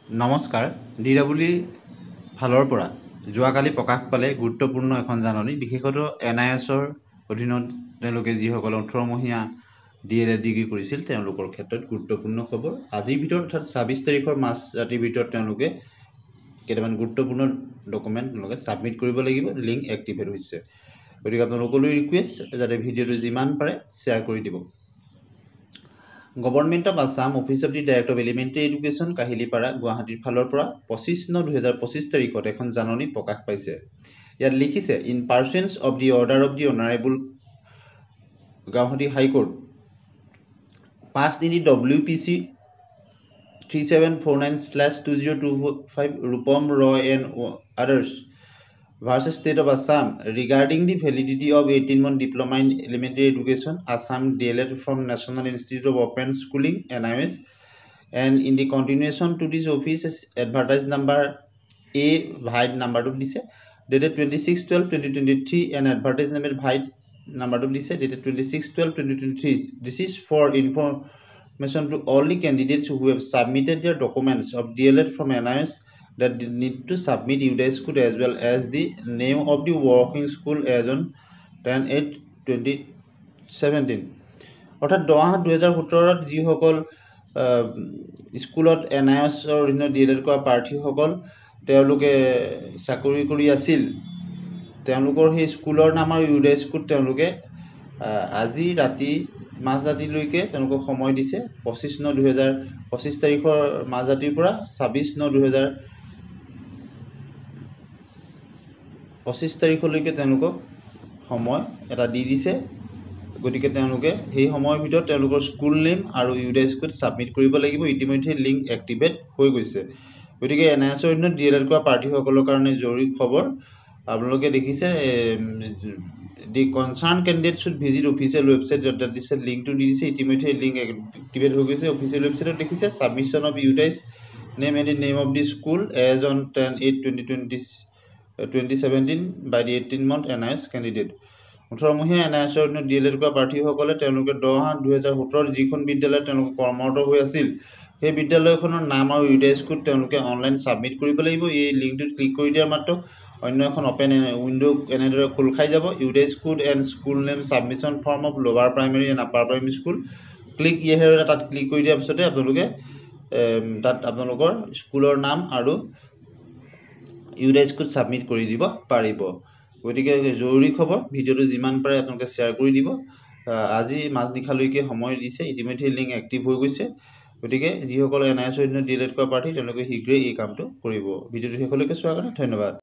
নমস্কাৰ ডিডব্লিউ ফালৰ পৰা যোৱাকালি প্ৰকাশ পালে গুৰুত্বপূৰ্ণ এখন জাননী বিশেষতঃ NISৰ অধীনত তেওঁলোকে যিসকল 18 মহীয়া DLED ডিগ্ৰী কৰিছিল তেওঁলোকৰ ক্ষেত্ৰত গুৰুত্বপূৰ্ণ খবৰ আজিৰ ভিতৰত অৰ্থাৎ 26 তাৰিখৰ মাজৰাতিৰ ভিতৰত তেওঁলোকে কেইটামান গুৰুত্বপূৰ্ণ ডকুমেণ্ট তেওঁলোকে সাবমিট কৰিব লাগিব লিংক এক্টিভেট হৈছে গতিকে আপোনালোকলৈ ৰিকুৱেষ্ট যাতে ভিডিঅ'টো যিমান পাৰে শ্বেয়াৰ কৰি দিব government of Assam office of the director of elementary education Kahilipara গুৱাহাটীৰ ফালৰ পৰা 25/9/2025 তাৰিখত এখন জাননী প্ৰকাশ পাইছে ইয়াত লিখিছে in pursuance of the order of the honourable Guwahati high court passed in the WPC 3749/2025 Rupam Roy and others versus State of Assam regarding the validity of 18-month diploma in elementary education Assam DLED from National Institute of Open Schooling NIS and in the continuation to this office advertised number A Bhait number to this dated 26/12/2023 and advertised number Bhait number to this dated 26/12/2023 this is for information to all the candidates who have submitted their documents of DLED from NIS that need to submit UDAS code as well as the name of the working school as on 10/8/2017 অৰ্থাৎ 10/2017 যিসকল স্কুলত NISৰ অধীনত DLED কৰা প্ৰাৰ্থীসকল তেওঁলোকে চাকৰি কৰি আছিল তেওঁলোকৰ সেই স্কুলৰ নাম আৰু UDAS কোড তেওঁলোকে আজি ৰাতি মাজৰাতিলৈকে তেওঁলোকক সময় দিছে 25/9/2025 তাৰিখৰ মাজৰাতিৰ পৰা 26/9/2025 তাৰিখলৈকে তেওঁলোকক সময় এটা দি দিছে গতিকে তেওঁলোকে সেই সময়ৰ ভিতৰত তেওঁলোকৰ স্কুল নেম আৰু UDAS কোড সাবমিট কৰিব লাগিব ইতিমধ্যে লিংক এক্টিভেট হৈ গৈছে গতিকে NISৰ অধীনত DLED কৰা প্ৰাৰ্থীসকলৰ কাৰণে জৰুৰী খবৰ আপোনালোকে দেখিছে the concerned candidate should visit official website that this link to this ইতিমধ্যে link activate হৈ গৈছে official website দেখিছে submission of UDAS name and the name of the school as on 10/8/2017 by the 18-month NIS candidate 18 মহীয়া NISৰ অধীনত DLED কৰা প্ৰাৰ্থীসকলে তেওঁলোকে 10/2017 যিখন বিদ্যালয়ত তেওঁলোক কৰ্মৰত হৈ আছিল সেই বিদ্যালয়খনৰ নাম আৰু UDAS কোড তেওঁলোকে অনলাইন সাবমিট কৰিব লাগিব এই লিংকটোত ক্লিক কৰি দিয়াৰ মাত্ৰ অন্য এখন ওপেন উইন্ডো এনেদৰে খোল খাই যাব UDAS code and school name submission form of lower primary and upper primary school click here তাত ক্লিক কৰি দিয়াৰ পিছতে আপোনালোকে তাত আপোনালোকৰ স্কুলৰ নাম আৰু UDAS code সাবমিট কৰি দিব পাৰিব গতিকে জৰুৰী খবৰ ভিডিঅ'টো যিমান পাৰে আপোনালোকে শ্বেয়াৰ কৰি দিব আজি মাজনিখালৈকে সময় দিছে ইতিমধ্যে লিংক এক্টিভ হৈ গৈছে গতিকে যিসকল NISৰ অধীনত DLED কৰা প্ৰাৰ্থী তেওঁলোকে শীঘ্ৰেই এই কামটো কৰিব ভিডিঅ'টো শেষলৈকে চোৱাৰ কাৰণে ধন্যবাদ